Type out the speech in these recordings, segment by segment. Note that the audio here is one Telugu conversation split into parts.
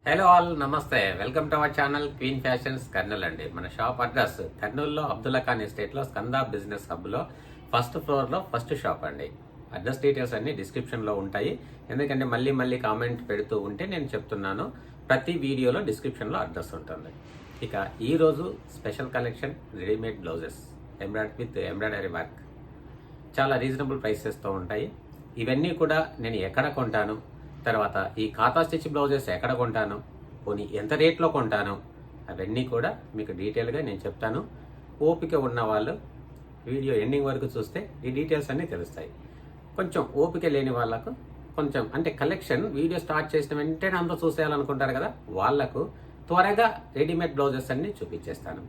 హలో ఆల్, నమస్తే. Welcome to our channel queen fashions Kurnool అండి. మన షాప్ అడ్రస్ కర్నూలులో అబ్దుల్లా ఖాన్ ఎస్టేట్లో స్కంద బిజినెస్ హబ్లో ఫస్ట్ ఫ్లోర్లో ఫస్ట్ షాప్ అండి. అడ్రస్ డీటెయిల్స్ అన్ని డిస్క్రిప్షన్లో ఉంటాయి. ఎందుకంటే మళ్ళీ కామెంట్ పెడుతూ ఉంటే నేను చెప్తున్నాను. ప్రతి వీడియోలో డిస్క్రిప్షన్లో అడ్రస్ ఉంటుంది. ఇక ఈరోజు special collection readymade blouses with embroidery work చాలా రీజనబుల్ ప్రైసెస్తో ఉంటాయి. ఇవన్నీ కూడా నేను ఎక్కడ కొంటాను, తర్వాత ఈ ఖాతా స్టిచ్ బ్లౌజెస్ ఎక్కడ కొంటాను, పోనీ ఎంత రేట్లో కొంటాను, అవన్నీ కూడా మీకు డీటెయిల్గా నేను చెప్తాను. ఓపిక ఉన్న వాళ్ళు వీడియో ఎండింగ్ వరకు చూస్తే ఈ డీటెయిల్స్ అన్నీ తెలుస్తాయి. కొంచెం ఓపిక లేని వాళ్ళకు కొంచెం అంటే కలెక్షన్ వీడియో స్టార్ట్ చేసిన వెంటనే అంతా చూసేయాలనుకుంటారు కదా, వాళ్లకు త్వరగా రెడీమేడ్ బ్లౌజెస్ అన్నీ చూపించేస్తాను.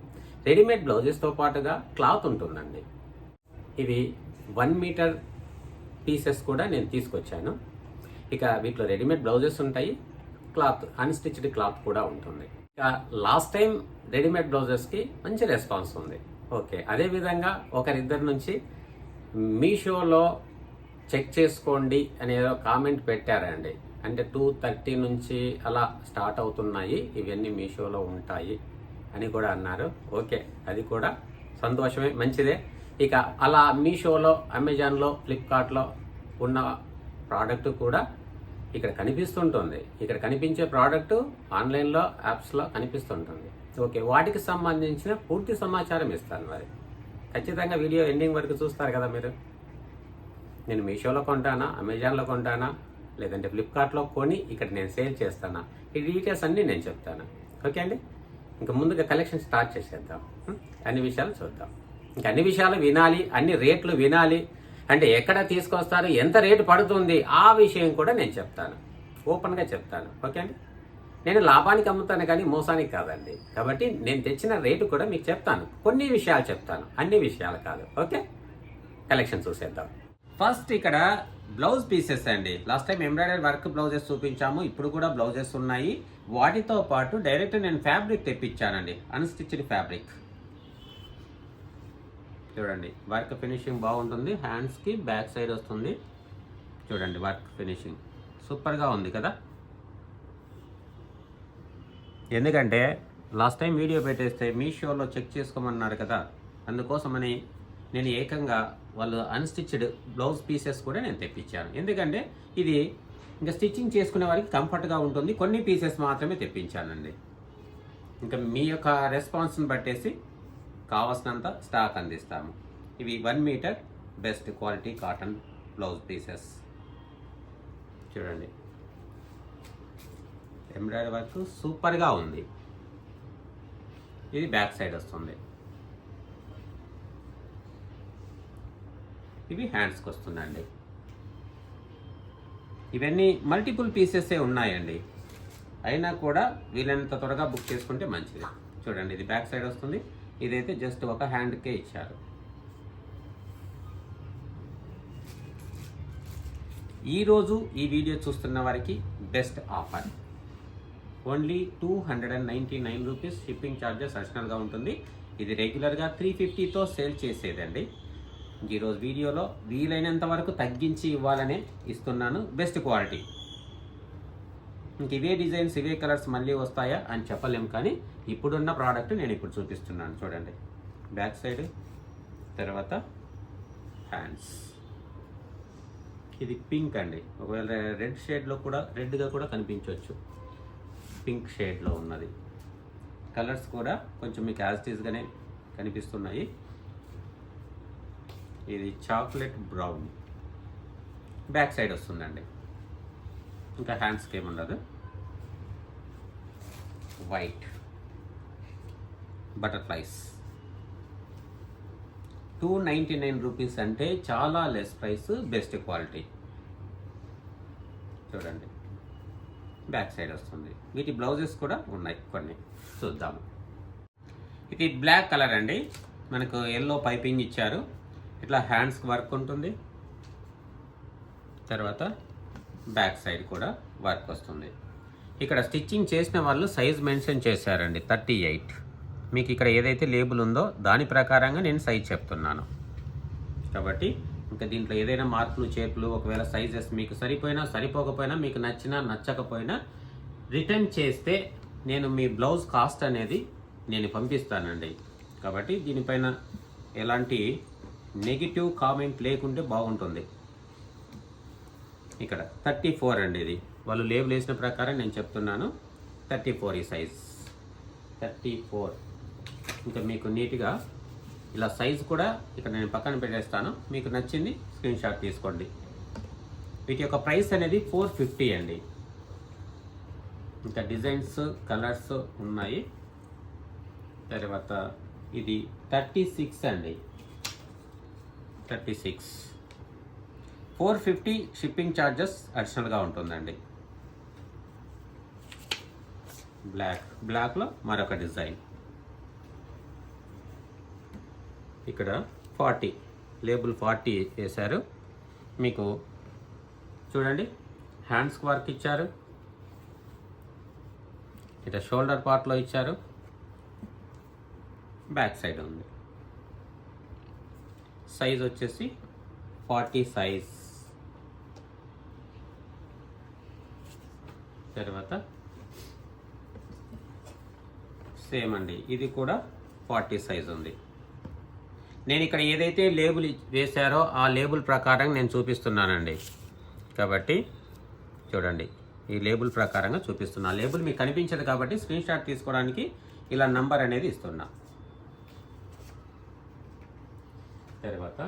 రెడీమేడ్ బ్లౌజెస్తో పాటుగా క్లాత్ ఉంటుందండి. ఇవి 1 మీటర్ పీసెస్ కూడా నేను తీసుకొచ్చాను. ఇక వీటిలో రెడీమేడ్ బ్లౌజెస్ ఉంటాయి, క్లాత్ అన్స్టిచ్డ్ క్లాత్ కూడా ఉంటుంది. ఇక లాస్ట్ టైం రెడీమేడ్ బ్లౌజెస్కి మంచి రెస్పాన్స్ ఉంది. ఓకే, అదేవిధంగా ఒకరిద్దరి నుంచి మీషోలో చెక్ చేసుకోండి అనేదో కామెంట్ పెట్టారండి. అంటే 230 నుంచి అలా స్టార్ట్ అవుతున్నాయి, ఇవన్నీ మీషోలో ఉంటాయి అని కూడా అన్నారు. ఓకే, అది కూడా సంతోషమే, మంచిదే. ఇక అలా మీషోలో, అమెజాన్లో, ఫ్లిప్కార్ట్లో ఉన్న ప్రోడక్ట్ కూడా ఇక్కడ కనిపిస్తుంటుంది. ఇక్కడ కనిపించే ప్రోడక్ట్ ఆన్లైన్లో, యాప్స్లో కనిపిస్తుంటుంది. ఓకే, వాటికి సంబంధించిన పూర్తి సమాచారం ఇస్తాను. మరి ఖచ్చితంగా వీడియో ఎండింగ్ వరకు చూస్తారు కదా మీరు. నేను మీషోలో కొంటానా, అమెజాన్లో కొంటానా, లేదంటే ఫ్లిప్కార్ట్లో కొని ఇక్కడ నేను సేల్ చేస్తానా, ఈ డీటెయిల్స్ అన్నీ నేను చెప్తాను. ఓకే అండి, ఇంకా ముందుగా కలెక్షన్ స్టార్ట్ చేసేద్దాం. అన్ని విషయాలు చూద్దాం. ఇంకా అన్ని విషయాలు వినాలి, అన్ని రేట్లు వినాలి అంటే ఎక్కడ తీసుకొస్తారు, ఎంత రేటు పడుతుంది, ఆ విషయం కూడా నేను చెప్తాను, ఓపెన్గా చెప్తాను. ఓకే అండి, నేను లాభానికి అమ్ముతాను కానీ మోసానికి కాదండి. కాబట్టి నేను తెచ్చిన రేటు కూడా మీకు చెప్తాను, కొన్ని విషయాలు చెప్తాను, అన్ని విషయాలు కాదు. ఓకే, కలెక్షన్ చూసేద్దాం. ఫస్ట్ ఇక్కడ బ్లౌజ్ పీసెస్ అండి. Last time embroidery work blouses చూపించాము, ఇప్పుడు కూడా బ్లౌజెస్ ఉన్నాయి. వాటితో పాటు డైరెక్ట్ నేను ఫ్యాబ్రిక్ తెప్పించానండి, అన్స్టిచ్డ్ ఫ్యాబ్రిక్. చూడండి, వర్క్ ఫినిషింగ్ బాగుంటుంది. హ్యాండ్స్కి బ్యాక్ సైడ్ వస్తుంది. చూడండి, వర్క్ ఫినిషింగ్ సూపర్గా ఉంది కదా. ఎందుకంటే లాస్ట్ టైం వీడియో పెట్టేస్తే మీషోలో చెక్ చేసుకోమన్నారు కదా, అందుకోసమని నేను ఏకంగా వాళ్ళు అన్స్టిచ్డ్ బ్లౌజ్ పీసెస్ కూడా నేను తెప్పించాను. ఎందుకంటే ఇది ఇంకా స్టిచ్చింగ్ చేసుకునే వారికి కంఫర్ట్గా ఉంటుంది. కొన్ని పీసెస్ మాత్రమే తెప్పించానండి. ఇంకా మీ యొక్క రెస్పాన్స్ని బట్టేసి కావాల్సినంత స్టాక్ అందిస్తాము. ఇవి 1 metre best quality cotton blouse pieces. చూడండి, ఎంబ్రాయిడరీ వర్క్ సూపర్గా ఉంది. ఇది బ్యాక్ సైడ్ వస్తుంది. ఇవి హ్యాండ్స్కి వస్తుందండి. ఇవన్నీ మల్టిపుల్ పీసెసే ఉన్నాయండి, అయినా కూడా వీలైనంత త్వరగా బుక్ చేసుకుంటే మంచిది. చూడండి, ఇది బ్యాక్ సైడ్ వస్తుంది. ఇదైతే జస్ట్ ఒక హ్యాండ్కే ఇచ్చారు. ఈరోజు ఈ వీడియో చూస్తున్న వారికి best offer, only 299 rupees. Shipping charges అడిషనల్గా ఉంటుంది. ఇది రెగ్యులర్గా 350తో సేల్ చేసేదండి. ఈరోజు వీడియోలో వీలైనంత వరకు తగ్గించి ఇవ్వాలనే ఇస్తున్నాను. Best quality. ఇంక ఇవే డిజైన్స్, ఇవే కలర్స్ మళ్ళీ వస్తాయా అని చెప్పలేం, కానీ ఇప్పుడున్న ప్రోడక్ట్ నేను ఇప్పుడు చూపిస్తున్నాను. చూడండి, బ్యాక్ సైడ్, తర్వాత హ్యాండ్స్. ఇది పింక్ అండి. ఒకవేళ రెడ్ షేడ్లో కూడా, రెడ్గా కూడా కనిపించవచ్చు. పింక్ షేడ్లో ఉన్నది. కలర్స్ కూడా కొంచెం మీకు యాజ్ ఇట్ ఈస్గానే కనిపిస్తున్నాయి. ఇది చాక్లెట్ బ్రౌన్, బ్యాక్ సైడ్ వస్తుందండి. ఇంకా హ్యాండ్స్కి ఏముండదు. White butterflies. 299 రూపీస్ అంటే చాలా లెస్ ప్రైస్, బెస్ట్ క్వాలిటీ. చూడండి, బ్యాక్ సైడ్ వస్తుంది. వీటి బ్లౌజెస్ కూడా ఉన్నాయి, కొన్ని చూద్దాము. ఇది బ్లాక్ కలర్ అండి. మనకు ఎల్లో పైపింగ్ ఇచ్చారు. ఇట్లా హ్యాండ్స్కి వర్క్ ఉంటుంది. తర్వాత బ్యాక్ సైడ్ కూడా వర్క్ వస్తుంది. ఇక్కడ స్టిచ్చింగ్ చేసిన వాళ్ళు సైజ్ మెన్షన్ చేశారండి, 38. మీకు ఇక్కడ ఏదైతే లేబుల్ ఉందో దాని ప్రకారంగా నేను సైజ్ చెప్తున్నాను. కాబట్టి ఇంకా దీంట్లో ఏదైనా మార్పులు చేర్పులు, ఒకవేళ సైజెస్ మీకు సరిపోయినా సరిపోకపోయినా, మీకు నచ్చినా నచ్చకపోయినా రిటర్న్ చేస్తే నేను మీ బ్లౌజ్ కాస్ట్ అనేది నేను పంపిస్తానండి. కాబట్టి దీనిపైన ఎలాంటి నెగిటివ్ కామెంట్ లేకుంటే బాగుంటుంది. ఇక్కడ 34 అండి, ఇది వాళ్ళు లేబుల్ వేసిన ప్రకారం నేను చెప్తున్నాను. 34 ఈ సైజ్ 34. ఇంకా మీకు నీట్గా ఇలా సైజ్ కూడా ఇక్కడ నేను పక్కన పెట్టేస్తాను. మీకు నచ్చింది స్క్రీన్ షాట్ తీసుకోండి. వీటి యొక్క ప్రైస్ అనేది 450 అండి. ఇంకా డిజైన్స్ కలర్స్ ఉన్నాయి. తర్వాత ఇది 36 అండి, 36. 450 షిప్పింగ్ ఛార్జెస్ అడిషనల్గా ఉంటుందండి. బ్లాక్లో మరొక డిజైన్. ఇక్కడ 40 లేబుల్ 40 వేశారు. మీకు చూడండి హ్యాండ్స్కి వర్క్ ఇచ్చారు. ఇట్లా షోల్డర్ పార్ట్లో ఇచ్చారు. బ్యాక్ సైడ్ ఉంది. సైజ్ వచ్చేసి 40 సైజ్. తర్వాత సేమ్ అండి, ఇది కూడా 40 సైజ్ ఉంది. నేను ఇక్కడ ఏదైతే లేబుల్ వేశారో ఆ లేబుల్ ప్రకారం నేను చూపిస్తున్నానండి. కాబట్టి చూడండి, ఈ లేబుల్ ప్రకారంగా చూపిస్తున్నా. లేబుల్ మీకు కనిపించదు కాబట్టి స్క్రీన్ షాట్ తీసుకోవడానికి ఇలా నంబర్ అనేది ఇస్తున్నా. తర్వాత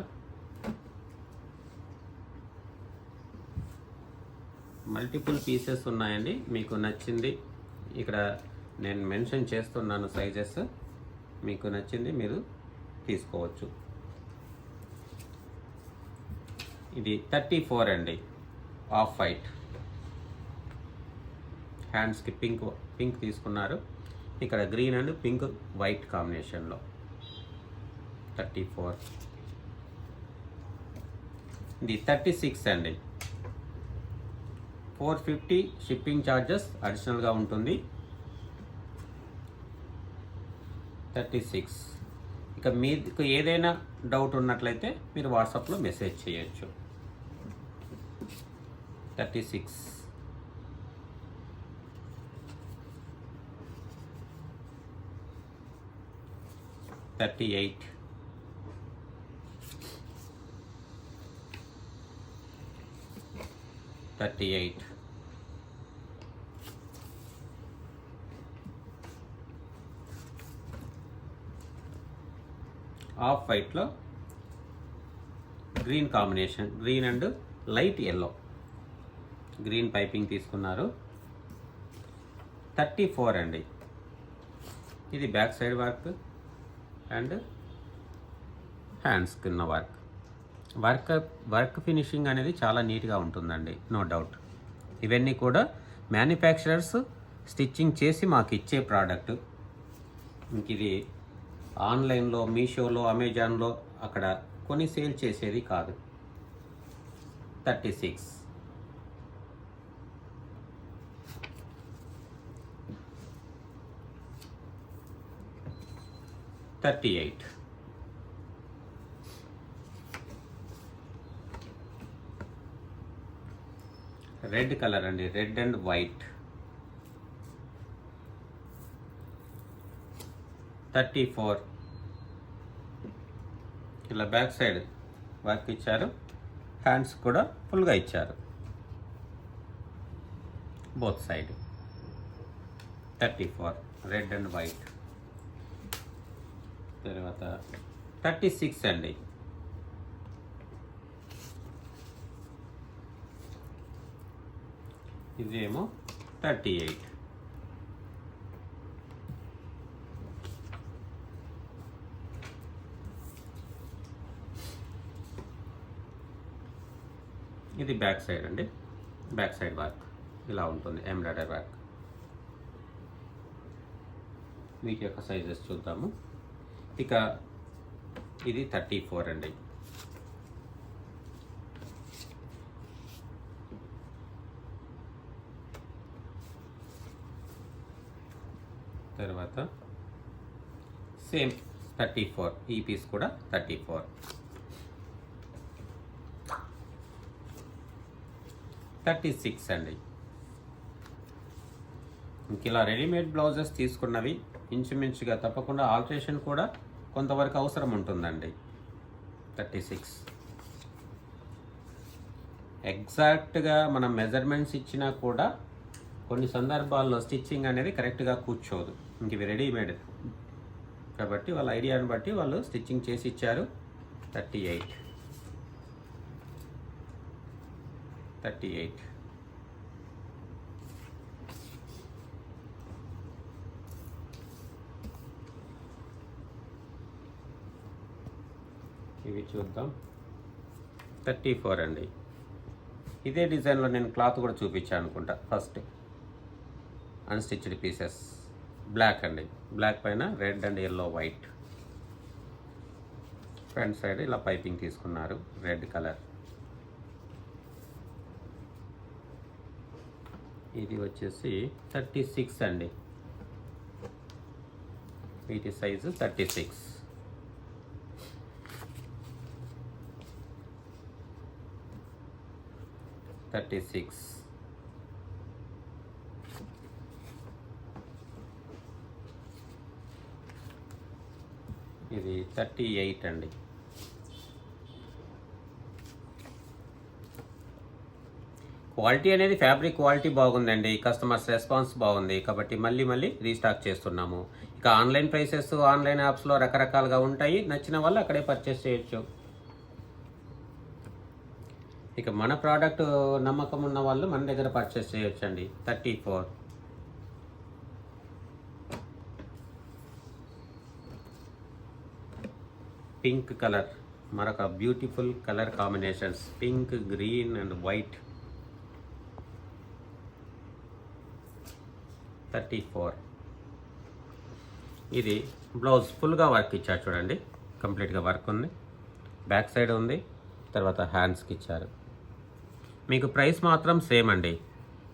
మల్టిపుల్ పీసెస్ ఉన్నాయండి. మీకు నచ్చింది ఇక్కడ నేను మెన్షన్ చేస్తున్నాను సైజెస్. మీకు నచ్చింది మీరు తీసుకోవచ్చు. ఇది 34 అండి, ఆఫ్ వైట్. హ్యాండ్స్కి పింక్ తీసుకున్నారు. ఇక్కడ గ్రీన్ అండ్ పింక్ వైట్ కాంబినేషన్లో 34. ఇది 36 అండి. 450 షిప్పింగ్ ఛార్జెస్ అడిషనల్గా ఉంటుంది. 36. ఇక మీకు ఏదైనా డౌట్ ఉన్నట్లయితే మీరు వాట్సాప్లో మెసేజ్ చేయొచ్చు. 36. $38. $38. ఆఫ్ వైట్లో green combination, green and light yellow, green piping తీసుకున్నారు. 34 అండి. ఇది back side work and hands కింద వర్క్ ఫినిషింగ్ అనేది చాలా నీట్గా ఉంటుందండి, నో డౌట్. ఇవన్నీ కూడా మ్యానుఫ్యాక్చరర్స్ స్టిచ్చింగ్ చేసి మాకు ఇచ్చే ప్రోడక్ట్. ఇంక ఇది ఆన్లైన్లో మీషోలో అమెజాన్లో అక్కడ కొని సేల్ చేసేది కాదు. 36. $38. రెడ్ కలర్ అండి, రెడ్ అండ్ వైట్. 34. ఇలా బ్యాక్ సైడ్ వర్క్ ఇచ్చారు. హ్యాండ్స్ కూడా ఫుల్గా ఇచ్చారు both side. 34 red and white. తర్వాత 36 అండి. ఇదేమో 38. ఇది బ్యాక్ సైడ్ అండి, బ్యాక్ సైడ్ వర్క్ ఇలా ఉంటుంది, ఎంబ్రాయిడరీ వర్క్. వీటి యొక్క సైజెస్ చూద్దాము. ఇక ఇది 34 అండి. తర్వాత సేమ్ 34, ఈ పీస్ కూడా 34. 36 అండి. ఇంక ఇలా రెడీమేడ్ బ్లౌజెస్ తీసుకున్నవి ఇంచుమించుగా తప్పకుండా ఆల్టరేషన్ కూడా కొంతవరకు అవసరం ఉంటుందండి. 36 ఎగ్జాక్ట్గా మనం మెజర్మెంట్స్ ఇచ్చినా కూడా కొన్ని సందర్భాల్లో స్టిచ్చింగ్ అనేది కరెక్ట్గా కూర్చోదు. ఇంక ఇవి రెడీమేడ్ కాబట్టి వాళ్ళ ఐడియాని బట్టి వాళ్ళు స్టిచ్చింగ్ చేసి ఇచ్చారు. 38 ఇవి చూద్దాం. 34 అండి. ఇదే డిజైన్లో నేను క్లాత్ కూడా చూపించాను అనుకుంటా. ఫస్ట్ అన్స్టిచ్డ్ పీసెస్ బ్లాక్ అండి, బ్లాక్ పైన red and yellow white. Front side ఇలా పైపింగ్ తీసుకున్నారు రెడ్ కలర్. ఇది వచ్చేసి 36 అండి. వీటి సైజు 36. ఇది 38 అండి. క్వాలిటీ అనేది ఫ్యాబ్రిక్ క్వాలిటీ బాగుందండి, కస్టమర్స్ రెస్పాన్స్ బాగుంది కాబట్టి మళ్ళీ రీస్టాక్ చేస్తున్నాము. ఇక ఆన్లైన్ ప్రైసెస్ ఆన్లైన్ యాప్స్లో రకరకాలుగా ఉంటాయి, నచ్చిన వాళ్ళు అక్కడే పర్చేస్ చేయొచ్చు. ఇక మన ప్రోడక్ట్ నమ్మకం ఉన్న వాళ్ళు మన దగ్గర పర్చేస్ చేయొచ్చు అండి. 34 పింక్ కలర్, మరొక beautiful colour combinations, pink, green and white. 34 ఇది బ్లౌజ్ ఫుల్గా వర్క్ ఇచ్చారు చూడండి, కంప్లీట్గా వర్క్ ఉంది. బ్యాక్ సైడ్ ఉంది, తర్వాత హ్యాండ్స్కి ఇచ్చారు. మీకు ప్రైస్ మాత్రం సేమ్ అండి.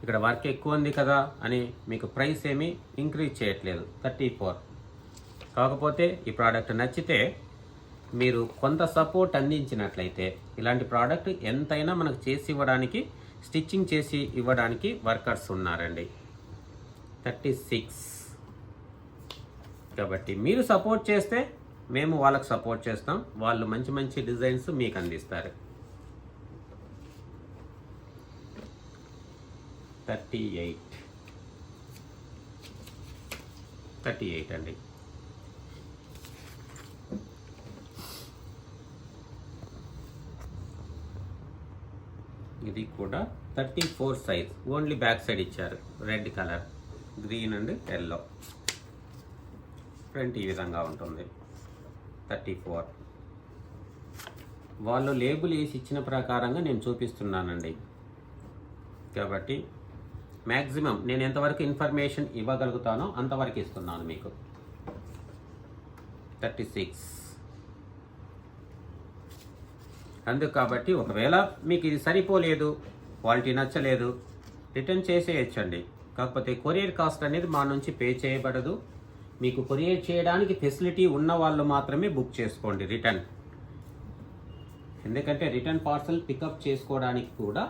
ఇక్కడ వర్క్ ఎక్కువ ఉంది కదా అని మీకు ప్రైస్ ఏమీ ఇంక్రీజ్ చేయట్లేదు. 34. కాకపోతే ఈ ప్రోడక్ట్ నచ్చితే మీరు కొంత సపోర్ట్ అందించినట్లయితే ఇలాంటి ప్రోడక్ట్ ఎంతైనా మనకు చేసి ఇవ్వడానికి, స్టిచ్చింగ్ చేసి ఇవ్వడానికి వర్కర్స్ ఉన్నారండి. 36 కాబట్టి మీరు సపోర్ట్ చేస్తే మేము వాళ్ళకు సపోర్ట్ చేస్తాం, వాళ్ళు మంచి డిజైన్స్ మీకు అందిస్తారు. 38 అండి. ఇది కూడా 34 సైజ్, ఓన్లీ బ్యాక్ సైడ్ ఇచ్చారు. Red colour, green and yellow. Front ఈ విధంగా ఉంటుంది. 34 వాళ్ళు లేబుల్ వేసి ఇచ్చిన ప్రకారంగా నేను చూపిస్తున్నానండి. కాబట్టి మ్యాక్సిమం నేను ఎంతవరకు ఇన్ఫర్మేషన్ ఇవ్వగలుగుతానో అంతవరకు ఇస్తున్నాను మీకు. 36 అందుకు కాబట్టి ఒకవేళ మీకు ఇది సరిపోలేదు, క్వాలిటీ నచ్చలేదు, రిటర్న్ చేసేయచ్చండి. కాకపోతే కొరియర్ కాస్ట్ అనేది మా నుంచి పే చేయబడదు. మీకు కొరియర్ చేయడానికి ఫెసిలిటీ ఉన్న వాళ్ళు మాత్రమే బుక్ చేసుకోండి రిటర్న్. ఎందుకంటే రిటర్న్ పార్సల్ పికప్ చేసుకోవడానికి కూడా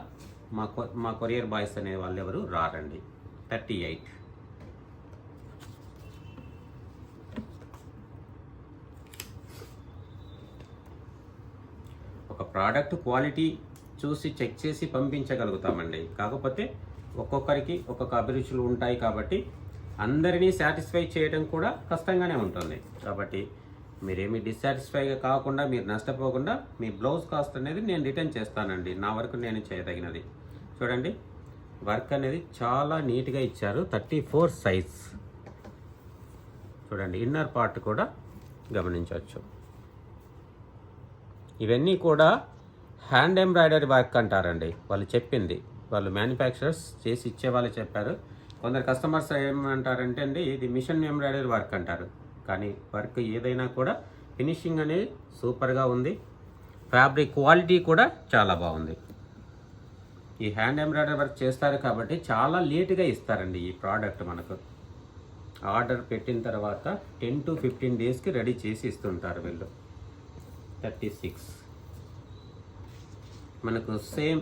మా కొరియర్ బాయ్స్ అనే వాళ్ళు ఎవరు రారండి. 38 ఒక ప్రోడక్ట్ క్వాలిటీ చూసి చెక్ చేసి పంపించగలుగుతామండి. కాకపోతే ఒక్కొక్కరికి ఒక్కొక్క అభిరుచులు ఉంటాయి కాబట్టి అందరినీ సాటిస్ఫై చేయడం కూడా కష్టంగానే ఉంటుంది. కాబట్టి మీరేమి డిస్సాటిస్ఫైగా కాకుండా, మీరు నష్టపోకుండా మీ బ్లౌజ్ కాస్ట్ అనేది నేను రిటర్న్ చేస్తానండి. నా వరకు నేను చేయదగినది. చూడండి, వర్క్ అనేది చాలా నీట్గా ఇచ్చారు. 34 సైజ్ చూడండి. ఇన్నర్ పార్ట్ కూడా గమనించవచ్చు. ఇవన్నీ కూడా హ్యాండ్ ఎంబ్రాయిడరీ వర్క్ అంటారండి. వాళ్ళు చెప్పింది, వాళ్ళు మ్యానుఫ్యాక్చరర్స్ చేసి ఇచ్చే వాళ్ళు చెప్పారు. కొందరు కస్టమర్స్ ఏమంటారంటే అండి, ఇది మిషన్ ఎంబ్రాయిడరీ వర్క్ అంటారు. కానీ వర్క్ ఏదైనా కూడా ఫినిషింగ్ అనేది సూపర్గా ఉంది. ఫ్యాబ్రిక్ క్వాలిటీ కూడా చాలా బాగుంది. ఈ హ్యాండ్ ఎంబ్రాయిడరీ వర్క్ చేస్తారు కాబట్టి చాలా లేట్గా ఇస్తారండి ఈ ప్రోడక్ట్. మనకు ఆర్డర్ పెట్టిన తర్వాత 10 to 15 డేస్కి రెడీ చేసి ఇస్తుంటారు వీళ్ళు. 36 మనకు సేమ్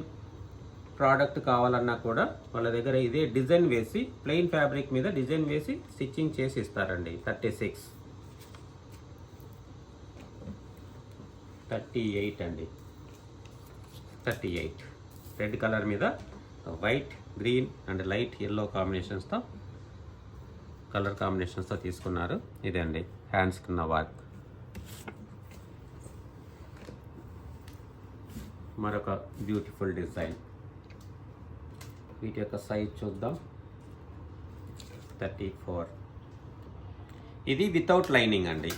ప్రోడక్ట్ కావాలన్నా కూడా వాళ్ళ దగ్గర ఇదే డిజైన్ వేసి ప్లెయిన్ ఫ్యాబ్రిక్ మీద డిజైన్ వేసి స్టిచ్చింగ్ చేసి ఇస్తారండి. 36, 38 అండి. 38 రెడ్ కలర్ మీద white, green and light yellow కాంబినేషన్స్తో కలర్ కాంబినేషన్స్తో తీసుకున్నారు. ఇదే అండి హ్యాండ్స్ కింద వర్క్. మరొక బ్యూటిఫుల్ డిజైన్. వీటి యొక్క సైజ్ చూద్దాం. 34. ఇది వితౌట్ లైనింగ్ అండి.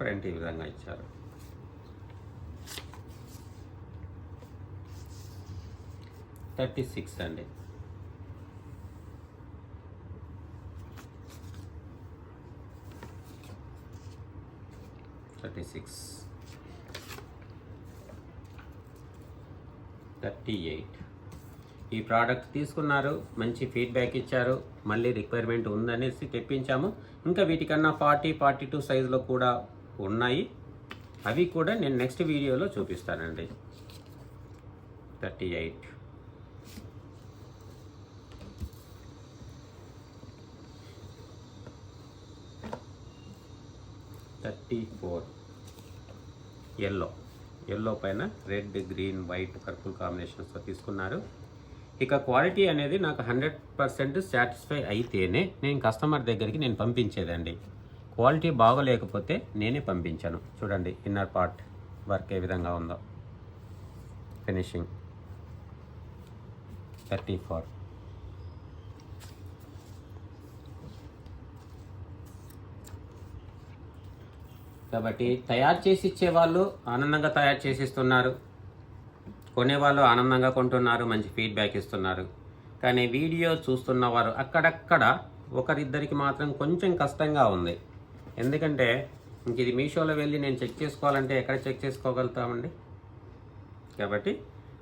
ఫ్రంట్ ఈ విధంగా ఇచ్చారు. $36 అండి. $38. ఈ ప్రోడక్ట్ తీసుకున్నారు, మంచి ఫీడ్బ్యాక్ ఇచ్చారు, మళ్ళీ రిక్వైర్మెంట్ ఉందనేసి తెప్పించాము. ఇంకా వీటికన్నా 40, 42 సైజులో కూడా ఉన్నాయి. అవి కూడా నేను నెక్స్ట్ వీడియోలో చూపిస్తానండి. 38. ఎల్లో పైన రెడ్, గ్రీన్, వైట్, పర్పుల్ కాంబినేషన్స్తో తీసుకున్నారు. ఇక క్వాలిటీ అనేది నాకు 100% సాటిస్ఫై అయితేనే నేను కస్టమర్ దగ్గరికి నేను పంపించేదండి. క్వాలిటీ బాగోలేకపోతే నేనే పంపించాను. చూడండి ఇన్నర్ పార్ట్ వర్క్ ఏ విధంగా ఉందో. ఫినిషింగ్ 34. కాబట్టి తయారు చేసి ఇచ్చేవాళ్ళు ఆనందంగా తయారు చేసి ఇస్తున్నారు, కొనేవాళ్ళు ఆనందంగా కొంటున్నారు, మంచి ఫీడ్బ్యాక్ ఇస్తున్నారు. కానీ వీడియో చూస్తున్న వారు అక్కడక్కడ ఒకరిద్దరికి మాత్రం కొంచెం కష్టంగా ఉంది. ఎందుకంటే ఇంక ఇది మీషోలో వెళ్ళి నేను చెక్ చేసుకోవాలంటే ఎక్కడ చెక్ చేసుకోగలుగుతామండి. కాబట్టి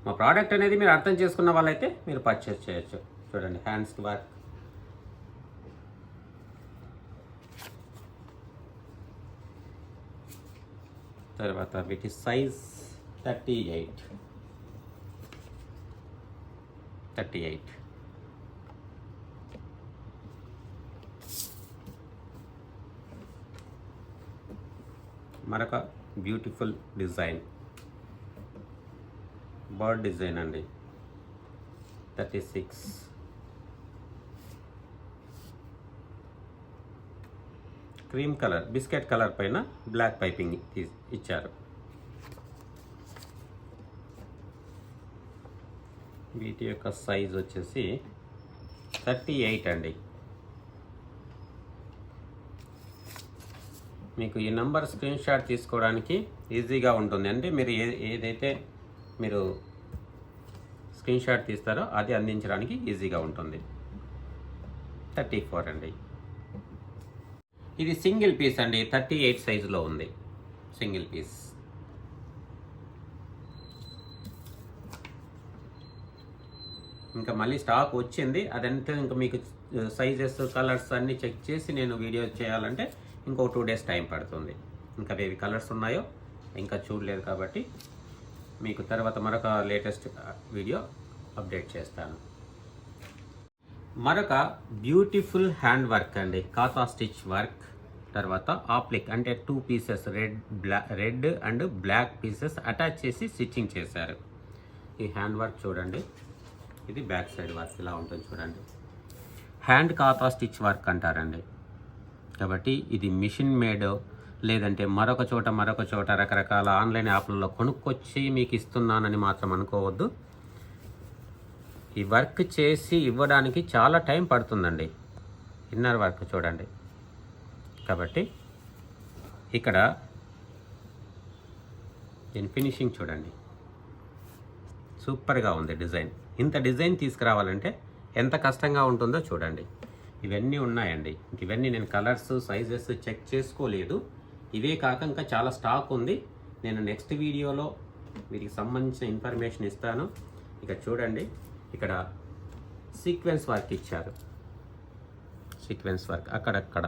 మా ప్రోడక్ట్ అనేది మీరు అర్థం చేసుకున్న వాళ్ళైతే మీరు పర్చేస్ చేయొచ్చు. చూడండి హ్యాండ్స్ వర్క్. తర్వాత వీటి సైజ్ 38. మరొక బ్యూటిఫుల్ డిజైన్, బర్డ్ డిజైన్ అండి. 36. క్రీమ్ కలర్, బిస్కెట్ కలర్ పైన బ్లాక్ పైపింగ్ ఇచ్చారు. వీటి యొక్క సైజ్ వచ్చేసి 38 అండి. మీకు ఈ నంబర్ స్క్రీన్ షాట్ తీసుకోవడానికి ఈజీగా ఉంటుంది. అంటే మీరు ఏదైతే మీరు స్క్రీన్ షాట్ తీస్తారో అది అందించడానికి ఈజీగా ఉంటుంది. 34 అండి. ఇది సింగిల్ పీస్ అండి. 38 సైజులో ఉంది సింగిల్ పీస్. ఇంకా మళ్ళీ స్టాక్ వచ్చింది. అదంతా ఇంకా మీకు సైజెస్, కలర్స్ అన్నీ చెక్ చేసి నేను వీడియో చేయాలంటే ఇంకో 2 days టైం పడుతుంది. ఇంకా ఏవి కలర్స్ ఉన్నాయో ఇంకా చూడలేదు కాబట్టి మీకు తర్వాత మరొక లేటెస్ట్ వీడియో అప్డేట్ చేస్తాను. మరొక బ్యూటిఫుల్ హ్యాండ్ వర్క్ అండి, కాతా స్టిచ్ వర్క్. తర్వాత ఆప్లిక్ అంటే 2 pieces red and black pieces attach చేసి స్టిచ్చింగ్ చేశారు. ఈ హ్యాండ్ వర్క్ చూడండి, ఇది బ్యాక్ సైడ్ వర్క్ ఇలా ఉంటుంది చూడండి. హ్యాండ్ కాతా స్టిచ్ వర్క్ అంటారండి. కాబట్టి ఇది మిషన్ మేడ్ లేదంటే మరొక చోట రకరకాల ఆన్లైన్ యాప్లలో కొనుక్కొచ్చి మీకు ఇస్తున్నానని మాత్రం అనుకోవద్దు. ఈ వర్క్ చేసి ఇవ్వడానికి చాలా టైం పడుతుందండి. ఇన్నర్ వర్క్ చూడండి. కాబట్టి ఇక్కడ దీని ఫినిషింగ్ చూడండి, సూపర్గా ఉంది డిజైన్. ఇంత డిజైన్ తీసుకురావాలంటే ఎంత కష్టంగా ఉంటుందో చూడండి. ఇవన్నీ ఉన్నాయండి. ఇవన్నీ నేను కలర్స్, సైజెస్ చెక్ చేసుకోలేదు. ఇవే కాక ఇంకా చాలా స్టాక్ ఉంది. నేను నెక్స్ట్ వీడియోలో వీటికి సంబంధించిన ఇన్ఫర్మేషన్ ఇస్తాను. ఇక చూడండి, ఇక్కడ సీక్వెన్స్ వర్క్ ఇచ్చారు. సీక్వెన్స్ వర్క్ అక్కడక్కడ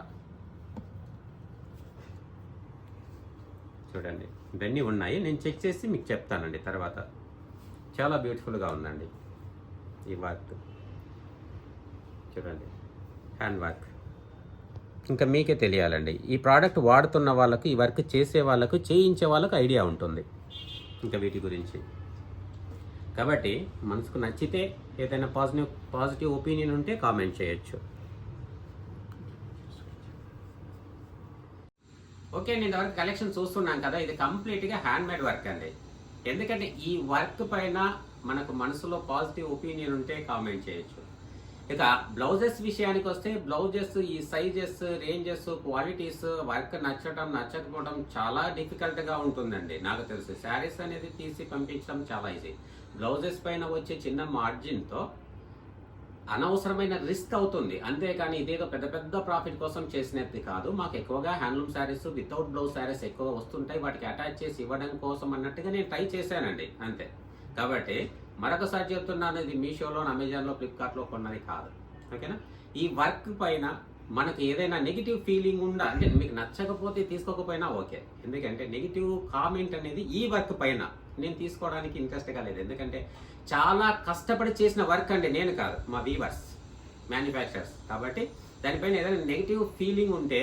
చూడండి ఇవన్నీ ఉన్నాయి, నేను చెక్ చేసి మీకు చెప్తానండి తర్వాత. చాలా బ్యూటిఫుల్గా ఉందండి ఈ వర్క్, చూడండి హ్యాండ్ వర్క్. ఇంకా మీకే తెలియాలండి, ఈ ప్రోడక్ట్ వాడుతున్న వాళ్ళకు, ఈ వర్క్ చేసే వాళ్ళకు, చేయించే వాళ్ళకు ఐడియా ఉంటుంది ఇంకా వీటి గురించి. కాబట్టి మనసుకు నచ్చితే ఏదైనా పాజిటివ్ ఒపీనియన్ ఉంటే కామెంట్ చేయొచ్చు. ఓకే, నేను ఇంతవరకు కలెక్షన్ చూస్తున్నాం కదా, ఇది కంప్లీట్గా హ్యాండ్మేడ్ వర్క్ అండి. ఎందుకంటే ఈ వర్క్ పైన మనకు మనసులో పాజిటివ్ ఒపీనియన్ ఉంటే కామెంట్ చేయొచ్చు. ఇక బ్లౌజెస్ విషయానికి వస్తే, బ్లౌజెస్ ఈ సైజెస్, రేంజెస్, క్వాలిటీస్, వర్క్ నచ్చడం నచ్చకపోవడం చాలా డిఫికల్ట్గా ఉంటుందండి. నాకు తెలుసు శారీస్ అనేది తీసి పంపించడం చాలా ఈజీ. బ్లౌజెస్ పైన వచ్చే చిన్న మార్జిన్తో అనవసరమైన రిస్క్ అవుతుంది, అంతేకాని ఇదేదో పెద్ద పెద్ద ప్రాఫిట్ కోసం చేసినది కాదు. మాకు ఎక్కువగా handloom saris without blouse saris ఎక్కువ వస్తుంటాయి, వాటికి అటాచ్ చేసి ఇవ్వడం కోసం అన్నట్టుగా నేను ట్రై చేశానండి అంతే. కాబట్టి మరొకసారి చెప్తున్నాను, ఇది మీషోలో, అమెజాన్లో, ఫ్లిప్కార్ట్లో కొన్నది కాదు. ఓకేనా? ఈ వర్క్ పైన మనకు ఏదైనా నెగిటివ్ ఫీలింగ్ ఉందా అంటే, మీకు నచ్చకపోతే తీసుకోకపోయినా ఓకే. ఎందుకంటే నెగిటివ్ కామెంట్ అనేది ఈ వర్క్ పైన నేను తీసుకోవడానికి ఇంట్రెస్ట్గా లేదు. ఎందుకంటే చాలా కష్టపడి చేసిన వర్క్ అండి, నేను కాదు, మా వీవర్స్, మ్యానుఫ్యాక్చరర్స్. కాబట్టి దానిపైన ఏదైనా నెగిటివ్ ఫీలింగ్ ఉంటే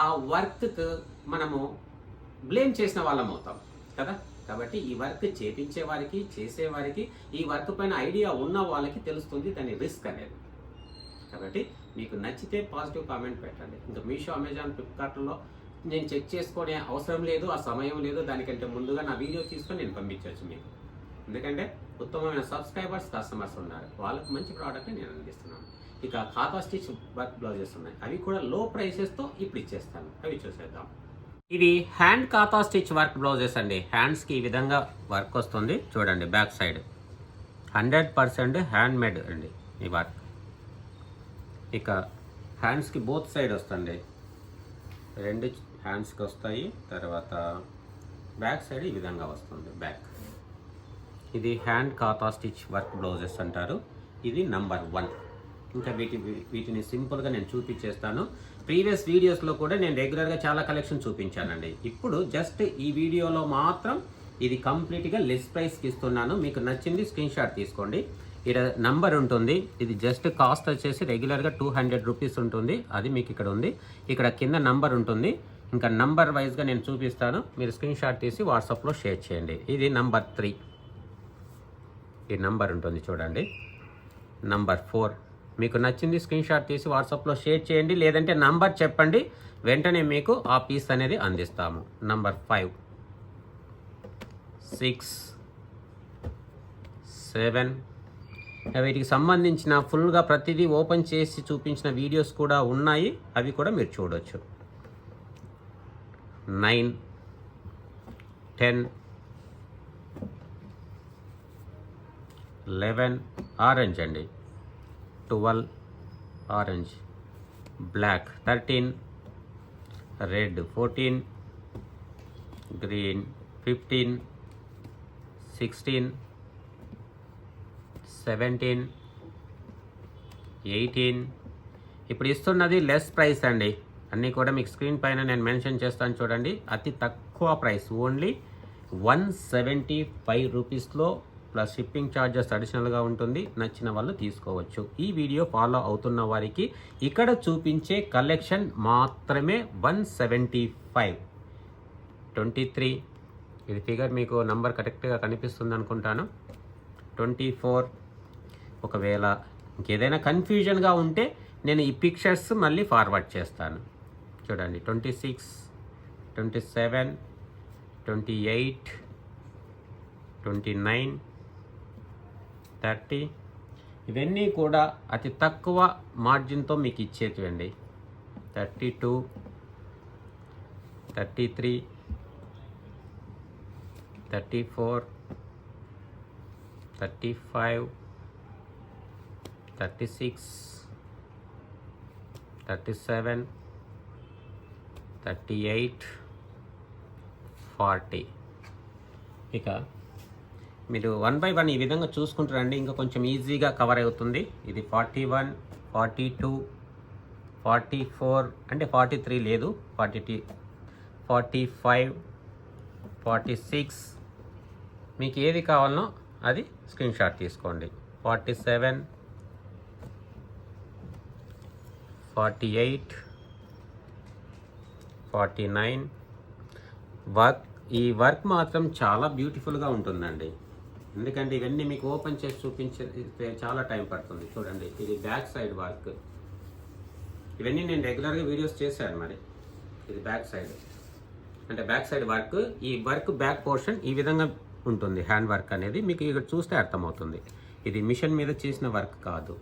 ఆ వర్క్కు మనము బ్లేమ్ చేసిన వాళ్ళం అవుతాం కదా. కాబట్టి ఈ వర్క్ చేపించే వారికి, చేసేవారికి, ఈ వర్క్ పైన ఐడియా ఉన్న వాళ్ళకి తెలుస్తుంది దాని రిస్క్ అనేది. కాబట్టి మీకు నచ్చితే పాజిటివ్ కామెంట్ పెట్టండి. ఇంకా మీషో, అమెజాన్, ఫ్లిప్కార్ట్లో నేను చెక్ చేసుకునే అవసరం లేదు, ఆ సమయం లేదు. దానికంటే ముందుగా నా వీడియో తీసుకొని నేను పంపించవచ్చు మీకు. ఎందుకంటే ఉత్తమమైన సబ్స్క్రైబర్స్, కస్టమర్స్ ఉన్నారు, వాళ్ళకి మంచి ప్రోడక్ట్ నేను అందిస్తున్నాను. ఇక ఖాతా స్టిచ్ వర్క్ బ్లౌజెస్ ఉన్నాయి, అవి కూడా లో ప్రైసెస్తో ఇప్పుడు ఇచ్చేస్తాను, అవి చూసేద్దాం. ఇవి హ్యాండ్ ఖాతా స్టిచ్ వర్క్ బ్లౌజెస్ అండి. హ్యాండ్స్కి ఈ విధంగా వర్క్ వస్తుంది, చూడండి బ్యాక్ సైడ్ 100% హ్యాండ్ మేడ్ అండి ఈ వర్క్. ఇక హ్యాండ్స్కి బోత్ సైడ్ వస్తుంది, 2 హ్యాండ్స్కి వస్తాయి. తర్వాత బ్యాక్ సైడ్ ఈ విధంగా వస్తుంది బ్యాక్. ఇది హ్యాండ్ ఖాతా స్టిచ్ వర్క్ బ్లౌజెస్ అంటారు. ఇది నంబర్ 1. ఇంకా వీటిని సింపుల్గా నేను చూపించేస్తాను. ప్రీవియస్ వీడియోస్లో కూడా నేను రెగ్యులర్గా చాలా కలెక్షన్ చూపించానండి. ఇప్పుడు జస్ట్ ఈ వీడియోలో మాత్రం ఇది కంప్లీట్గా లెస్ ప్రైస్కి ఇస్తున్నాను. మీకు నచ్చింది స్క్రీన్ షాట్ తీసుకోండి. ఇక్కడ నంబర్ ఉంటుంది, ఇది జస్ట్ కాస్ట్ వచ్చేసి రెగ్యులర్గా 200 రూపీస్ ఉంటుంది, అది మీకు ఇక్కడ ఉంది. ఇక్కడ కింద నంబర్ ఉంటుంది, ఇంకా నంబర్ వైజ్గా నేను చూపిస్తాను, మీరు స్క్రీన్ షాట్ తీసి వాట్సాప్లో షేర్ చేయండి. ఇది నంబర్ 3, ఈ నంబర్ ఉంటుంది చూడండి. నంబర్ 4, మీకు నచ్చింది స్క్రీన్ షాట్ తీసి వాట్సాప్లో షేర్ చేయండి, లేదంటే నంబర్ చెప్పండి, వెంటనే మీకు ఆ పీస్ అనేది అందిస్తాము. నంబర్ 5, 6, 7, వీటికి సంబంధించిన ఫుల్గా ప్రతిదీ ఓపెన్ చేసి చూపించిన వీడియోస్ కూడా ఉన్నాయి, అవి కూడా మీరు చూడవచ్చు. 9, 10, 11 ఆరెంజ్ అండి, 12 ఆరెంజ్, బ్లాక్ 13, రెడ్ 14, గ్రీన్ 15, 16, 17, 18. ఇప్పుడు ఇస్తున్నది లెస్ ప్రైస్ అండి, అన్నీ కూడా మీకు స్క్రీన్ పైన నేను మెన్షన్ చేస్తాను చూడండి. అతి తక్కువ ప్రైస్, ఓన్లీ 175 రూపీస్లో ప్లస్ షిప్పింగ్ ఛార్జెస్ అడిషనల్గా ఉంటుంది. నచ్చిన వాళ్ళు తీసుకోవచ్చు. ఈ వీడియో ఫాలో అవుతున్న వారికి ఇక్కడ చూపించే కలెక్షన్ మాత్రమే 175. 23, ఇది ఫిగర్ మీకు నంబర్ కరెక్ట్గా కనిపిస్తుంది అనుకుంటాను. 24, ఒకవేళ ఇంకేదైనా కన్ఫ్యూజన్గా ఉంటే నేను ఈ పిక్చర్స్ మళ్ళీ ఫార్వర్డ్ చేస్తాను చూడండి. 26, 27, 28, 29, 30, ఇవన్నీ కూడా అతి తక్కువ మార్జిన్తో మీకు ఇచ్చేటివండి. 32, 33, 34, 35, 36, 37, 38, 40. ఇక మీరు 1 by 1 ఈ విధంగా చూసుకుంటారండి, ఇంకా కొంచెం ఈజీగా కవర్ అవుతుంది. ఇది 41, 42, 44 అంటే 43 లేదు, 42, 45, 46, మీకు ఏది కావాలనో అది స్క్రీన్ షాట్ తీసుకోండి. 47, 48, 49. ఈ వర్క్ మాత్రం చాలా బ్యూటిఫుల్గా ఉంటుందండి. ఎందుకంటే ఇవన్నీ మీకు ఓపెన్ చేసి చూపించే చాలా టైం పడుతుంది. చూడండి, ఇది బ్యాక్ సైడ్ వర్క్. ఇవన్నీ నేను రెగ్యులర్గా వీడియోస్ చేశాను. మరి ఇది బ్యాక్ సైడ్, అంటే బ్యాక్ సైడ్ వర్క్. ఈ వర్క్ బ్యాక్ పోర్షన్ ఈ విధంగా ఉంటుంది. హ్యాండ్ వర్క్ అనేది మీకు ఇక్కడ చూస్తే అర్థమవుతుంది. ఇది మిషన్ మీద చేసిన వర్క్ కాదు.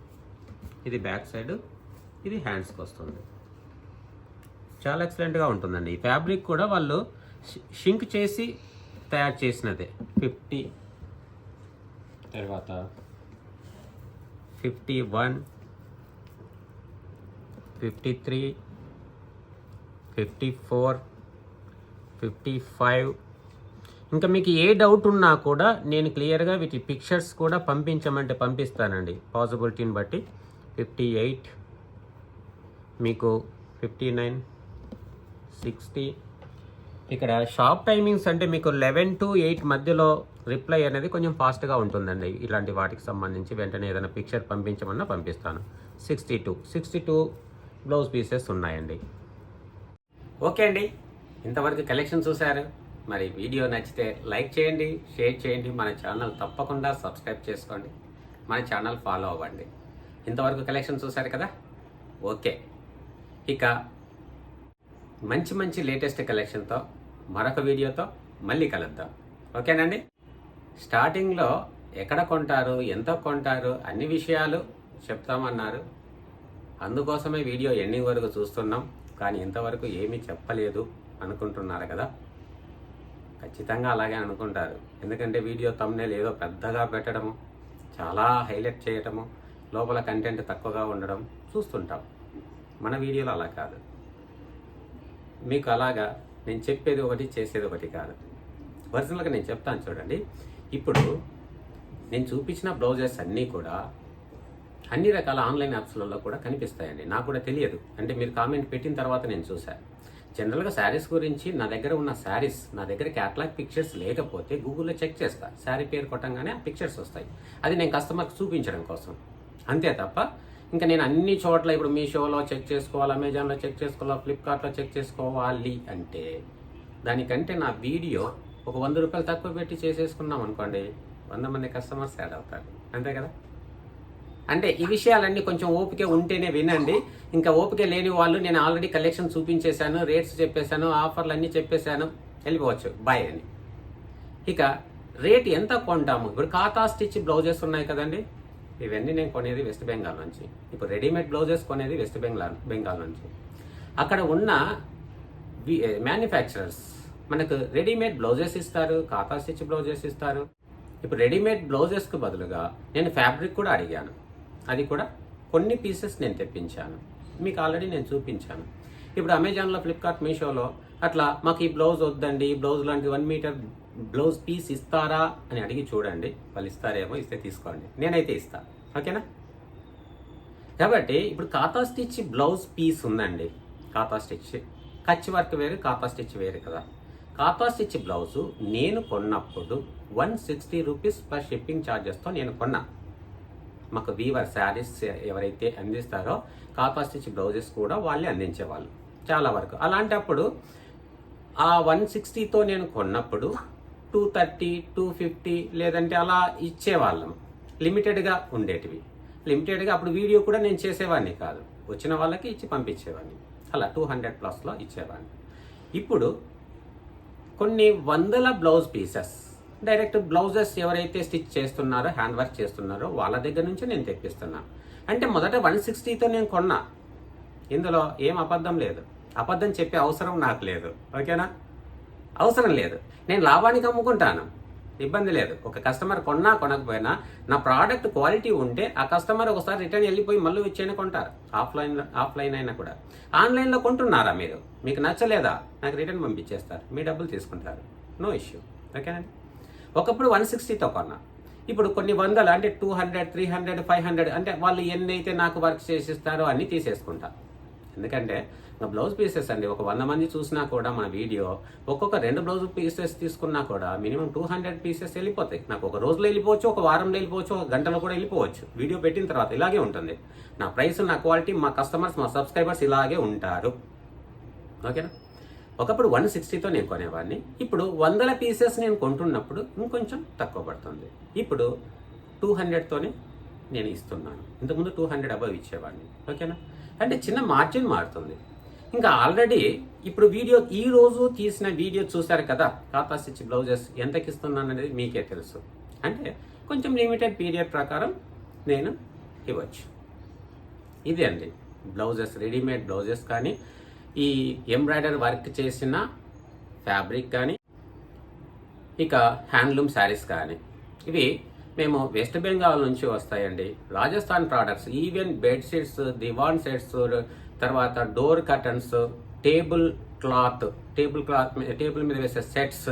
ఇది బ్యాక్ సైడ్, ఇది హ్యాండ్స్కి వస్తుంది. చాలా ఎక్సలెంట్గా ఉంటుందండి. ఈ ఫ్యాబ్రిక్ కూడా వాళ్ళు షింక్ చేసి తయారు చేసినదే. 50, తర్వాత 51, 53, 54, 55. ఇంకా మీకు ఏ డౌట్ ఉన్నా కూడా నేను క్లియర్గా వీటి పిక్చర్స్ కూడా పంపించమంటే పంపిస్తానండి, పాసిబిలిటీని బట్టి. 58, మీకు 59, 60. ఇక్కడ షాప్ టైమింగ్స్ అంటే మీకు 11 to 8 మధ్యలో రిప్లై అనేది కొంచెం ఫాస్ట్గా ఉంటుందండి. ఇలాంటి వాటికి సంబంధించి వెంటనే ఏదైనా పిక్చర్ పంపించమన్నా పంపిస్తాను. 62 బ్లౌజ్ పీసెస్ ఉన్నాయండి. ఓకే అండి, ఇంతవరకు కలెక్షన్ చూశారు. మరి వీడియో నచ్చితే లైక్ చేయండి, షేర్ చేయండి. మన ఛానల్ తప్పకుండా సబ్స్క్రైబ్ చేసుకోండి, మన ఛానల్ ఫాలో అవ్వండి. ఇంతవరకు కలెక్షన్ చూశారు కదా. ఓకే, ఇక మంచి లేటెస్ట్ కలెక్షన్తో మరొక వీడియోతో మళ్ళీ కలుద్దాం. ఓకేనండి. స్టార్టింగ్లో ఎక్కడ కొంటారు, ఎంత కొంటారు అన్ని విషయాలు చెప్తామన్నారు. అందుకోసమే వీడియో ఎండింగ్ వరకు చూస్తున్నాం. కానీ ఇంతవరకు ఏమీ చెప్పలేదు అనుకుంటున్నారు కదా. ఖచ్చితంగా అలాగే అనుకుంటారు. ఎందుకంటే వీడియో థంబ్నెయిల్ ఏదో పెద్దగా పెట్టడము, చాలా హైలైట్ చేయటము, లోపల కంటెంట్ తక్కువగా ఉండడం చూస్తుంటాం. మన వీడియోలో అలా కాదు. మీకు అలాగా నేను చెప్పేది ఒకటి, చేసేది ఒకటి కాదు. ఒరిజినల్గా నేను చెప్తాను చూడండి. ఇప్పుడు నేను చూపించిన బ్లౌజెస్ అన్నీ కూడా అన్ని రకాల ఆన్లైన్ యాప్స్లలో కూడా కనిపిస్తాయండి. నాకు కూడా తెలియదు, అంటే మీరు కామెంట్ పెట్టిన తర్వాత నేను చూశాను. జనరల్గా శారీస్ గురించి నా దగ్గర ఉన్న శారీస్, నా దగ్గర క్యాటలాగ్ పిక్చర్స్ లేకపోతే గూగుల్లో చెక్ చేస్తా. శారీ పేరు కొట్టంగానే ఆ పిక్చర్స్ వస్తాయి. అది నేను కస్టమర్కి చూపించడం కోసం, అంతే తప్ప ఇంకా నేను అన్ని చోట్ల ఇప్పుడు మీషోలో చెక్ చేసుకోవాలి, అమెజాన్లో చెక్ చేసుకోవాలి, ఫ్లిప్కార్ట్లో చెక్ చేసుకోవాలి అంటే దానికంటే నా వీడియో ఒక 100 రూపాయలు తక్కువ పెట్టి చేసేసుకున్నాం అనుకోండి, 100 మంది కస్టమర్స్ యాడ్ అవుతారు. అంతే కదా. అంటే ఈ విషయాలన్నీ కొంచెం ఓపిక ఉంటేనే వినండి. ఇంకా ఓపిక లేని వాళ్ళు నేను ఆల్రెడీ కలెక్షన్ చూపించేశాను, రేట్స్ చెప్పేశాను, ఆఫర్లు అన్నీ చెప్పేశాను, వెళ్ళిపోవచ్చు బాయ్ అని. ఇక రేట్ ఎంత కొంటాము? ఇప్పుడు ఖాతా స్టిచ్ బ్లౌజెస్ ఉన్నాయి కదండి, ఇవన్నీ నేను కొనేది వెస్ట్ బెంగాల్ నుంచి. ఇప్పుడు రెడీమేడ్ బ్లౌజెస్ కొనేది వెస్ట్ బెంగాల్ నుంచి. అక్కడ ఉన్న మ్యానుఫ్యాక్చరర్స్ మనకు రెడీమేడ్ బ్లౌజెస్ ఇస్తారు, ఖాతా స్టిచ్ బ్లౌజెస్ ఇస్తారు. ఇప్పుడు రెడీమేడ్ బ్లౌజెస్కు బదులుగా నేను ఫ్యాబ్రిక్ కూడా అడిగాను. అది కూడా కొన్ని పీసెస్ నేను తెప్పించాను, మీకు ఆల్రెడీ నేను చూపించాను. ఇప్పుడు అమెజాన్లో, ఫ్లిప్కార్ట్, మీషోలో అట్లా మాకు ఈ బ్లౌజ్ వద్దండి, ఈ బ్లౌజ్ లాంటి 1 మీటర్ బ్లౌజ్ పీస్ ఇస్తారా అని అడిగి చూడండి. వాళ్ళు ఇస్తారేమో, ఇస్తే తీసుకోండి, నేనైతే ఇస్తాను. ఓకేనా. కాబట్టి ఇప్పుడు ఖాతా స్టిచ్ బ్లౌజ్ పీస్ ఉందండి. ఖాతా స్టిచ్ కచ్ వర్క్ వేరు, ఖాతా స్టిచ్ వేరు కదా. ఖాతా స్టిచ్ బ్లౌజు నేను కొన్నప్పుడు 160 రూపీస్ పర్ షిప్పింగ్ ఛార్జెస్తో నేను కొన్నా. మాకు వీవర్ శారీస్ ఎవరైతే అందిస్తారో ఖాతా స్టిచ్ బ్లౌజెస్ కూడా వాళ్ళే అందించేవాళ్ళు చాలా వరకు. అలాంటప్పుడు ఆ 160తో నేను కొన్నప్పుడు 230, 250 లేదంటే అలా ఇచ్చేవాళ్ళం. లిమిటెడ్గా ఉండేటివి. లిమిటెడ్గా అప్పుడు వీడియో కూడా నేను చేసేవాడిని కాదు, వచ్చిన వాళ్ళకి ఇచ్చి పంపించేవాడిని. అలా 200+ ఇచ్చేవాడిని. ఇప్పుడు కొన్ని వందల బ్లౌజ్ పీసెస్ డైరెక్ట్ బ్లౌజెస్ ఎవరైతే స్టిచ్ చేస్తున్నారో, హ్యాండ్ వర్క్ చేస్తున్నారో వాళ్ళ దగ్గర నుంచి నేను తెప్పిస్తున్నాను. అంటే మొదట 160తో నేను కొన్నా. ఇందులో ఏం అబద్ధం లేదు, అబద్ధం చెప్పే అవసరం నాకు లేదు. ఓకేనా. అవసరం లేదు. నేను లాభానికి అమ్ముకుంటాను, ఇబ్బంది లేదు. ఒక కస్టమర్ కొన్నా కొనకపోయినా నా ప్రోడక్ట్ క్వాలిటీ ఉంటే ఆ కస్టమర్ ఒకసారి రిటర్న్ వెళ్ళిపోయి మళ్ళీ వచ్చేనే కొంటారు. ఆఫ్లైన్ అయినా కూడా. ఆన్లైన్లో కొంటున్నారా మీరు, మీకు నచ్చలేదా నాకు రిటర్న్ పంపించేస్తారు, మీ డబ్బులు తీసుకుంటారు, నో ఇష్యూ. ఓకేనండి. ఒకప్పుడు 160తో కొన్నా, ఇప్పుడు కొన్ని వందలు అంటే 200, 300, 500 అంటే వాళ్ళు ఎన్ని అయితే నాకు వర్క్ చేసిస్తారో అన్నీ తీసేసుకుంటా. ఎందుకంటే బ్లౌజ్ పీసెస్ అండి ఒక 100 మంది చూసినా కూడా మన వీడియో ఒక్కొక్క 2 బ్లౌజ్ పీసెస్ తీసుకున్నా కూడా మినిమం 200 పీసెస్ వెళ్ళిపోతాయి. నాకు ఒక రోజులో వెళ్ళిపోవచ్చు, ఒక వారంలో వెళ్ళిపోవచ్చు, ఒక గంటలో కూడా వెళ్ళిపోవచ్చు. వీడియో పెట్టిన తర్వాత ఇలాగే ఉంటుంది. నా ప్రైస్, నా క్వాలిటీ, మా కస్టమర్స్, మా సబ్స్క్రైబర్స్ ఇలాగే ఉంటారు. ఓకేనా? ఒకప్పుడు 160తో నేను కొనేవాడిని. ఇప్పుడు 100 పీసెస్ నేను కొంటున్నప్పుడు ఇంకొంచెం తక్కువ పడుతుంది. ఇప్పుడు 200తోనే నేను ఇస్తున్నాను. ఇంతకుముందు 200 అబవ్ ఇచ్చేవాడిని. ఓకేనా? అంటే చిన్న మార్జిన్ మారుతుంది. ఇంకా ఆల్రెడీ ఇప్పుడు ఈ రోజు తీసిన వీడియో చూశారు కదా, ఖాతా స్టిచ్ బ్లౌజెస్ ఎంతకి ఇస్తున్నాను అనేది మీకే తెలుసు. అంటే కొంచెం లిమిటెడ్ పీరియడ్ ప్రకారం నేను ఇవ్వచ్చు. ఇది అండి బ్లౌజెస్, రెడీమేడ్ బ్లౌజెస్ కానీ, ఈ ఎంబ్రాయిడరీ వర్క్ చేసిన ఫ్యాబ్రిక్ కానీ, ఇక హ్యాండ్లూమ్ శారీస్ కానీ, ఇవి మేము వెస్ట్ బెంగాల్ నుంచి వస్తాయండి. Rajasthan products, even bedsheets, divan sets, తర్వాత డోర్ కర్టన్స్, టేబుల్ మీద వేసే సెట్స్,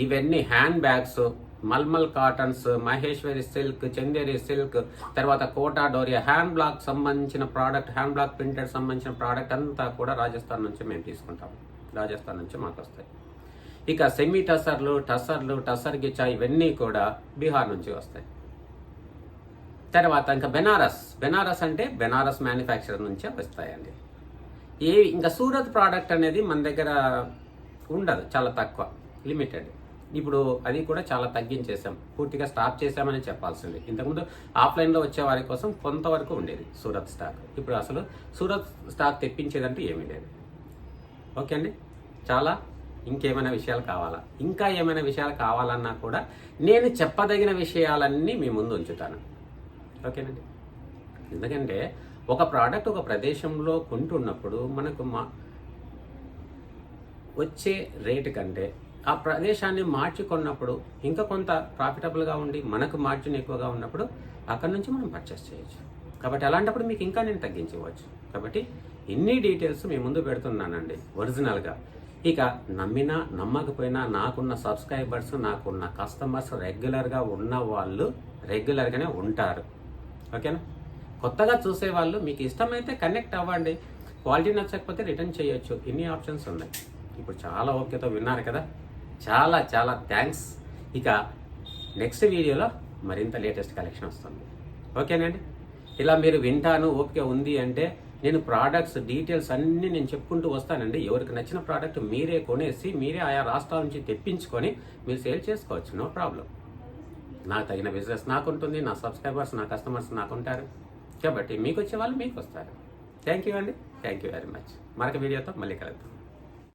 ఇవన్నీ హ్యాండ్ బ్యాగ్స్, మల్మల్ cottons, Maheshwari silk, Chanderi silk, తర్వాత కోటా డోరియా హ్యాండ్ బ్లాక్ సంబంధించిన ప్రోడక్ట్, హ్యాండ్ బ్లాక్ ప్రింటెడ్ సంబంధించిన ప్రోడక్ట్ అంతా కూడా రాజస్థాన్ నుంచి మేము తీసుకుంటాము. రాజస్థాన్ నుంచి మాకు వస్తాయి. ఇక సెమీ టసర్లు, టసర్ గిచ్చా ఇవన్నీ కూడా బీహార్ నుంచి వస్తాయి. తర్వాత ఇంకా బెనారస్ అంటే బెనారస్ మ్యానుఫ్యాక్చరర్ నుంచే వస్తాయండి. ఇంకా సూరత్ ప్రోడక్ట్ అనేది మన దగ్గర ఉండదు, చాలా తక్కువ, లిమిటెడ్. ఇప్పుడు అది కూడా చాలా తగ్గించేసాం, పూర్తిగా స్టాప్ చేసామని చెప్పాల్సింది. ఇంతకుముందు ఆఫ్లైన్లో వచ్చే వారి కోసం కొంతవరకు ఉండేది సూరత్ స్టాక్. ఇప్పుడు అసలు సూరత్ స్టాక్ తెప్పించేదంటూ ఏమీ లేదు. ఓకే అండి. చాలా ఇంకేమైనా విషయాలు కావాలా, ఇంకా ఏమైనా విషయాలు కావాలన్నా కూడా నేను చెప్పదగిన విషయాలన్నీ మీ ముందు ఉంచుతాను. ఓకేనండి. ఎందుకంటే ఒక ప్రోడక్ట్ ఒక ప్రదేశంలో కొంటున్నప్పుడు మనకు వచ్చే రేటు కంటే ఆ ప్రదేశాన్ని మార్చి కొన్నప్పుడు ఇంకా కొంత ప్రాఫిటబుల్గా ఉండి మనకు మార్జిన్ ఎక్కువగా ఉన్నప్పుడు అక్కడ నుంచి మనం పర్చేస్ చేయొచ్చు. కాబట్టి అలాంటప్పుడు మీకు ఇంకా నేను తగ్గించవచ్చు. కాబట్టి ఇన్ని డీటెయిల్స్ మీ ముందు పెడుతున్నానండి ఒరిజినల్గా. ఇక నమ్మినా నమ్మకపోయినా నాకున్న సబ్స్క్రైబర్స్, నాకున్న కస్టమర్స్, రెగ్యులర్గా ఉన్న వాళ్ళు రెగ్యులర్గానే ఉంటారు. ఓకేనా? కొత్తగా చూసేవాళ్ళు మీకు ఇష్టమైతే కనెక్ట్ అవ్వండి, క్వాలిటీ నచ్చకపోతే రిటర్న్ చేయొచ్చు. ఇన్ని ఆప్షన్స్ ఉన్నాయి. ఇప్పుడు చాలా ఓకేతో విన్నారు కదా, చాలా చాలా థ్యాంక్స్. ఇక నెక్స్ట్ వీడియోలో మరింత లేటెస్ట్ కలెక్షన్ వస్తుంది. ఓకేనండి. ఇలా మీరు వింటాను ఓపిక ఉంది అంటే నేను ప్రోడక్ట్స్ డీటెయిల్స్ అన్నీ నేను చెప్పుకుంటూ వస్తానండి. ఎవరికి నచ్చిన ప్రోడక్ట్ మీరే కొనేసి మీరే ఆయా రాష్ట్రాల నుంచి తెప్పించుకొని మీరు సేల్ చేసుకోవచ్చు. No problem. నాకు తగిన బిజినెస్ నాకుంటుంది, నా సబ్స్క్రైబర్స్, నా కస్టమర్స్ నాకుంటారు. కాబట్టి మీకు వచ్చే వాళ్ళు మీకు వస్తారు. థ్యాంక్ యూ అండి. Thank you very much. మరొక వీడియోతో మళ్ళీ కలుద్దాం.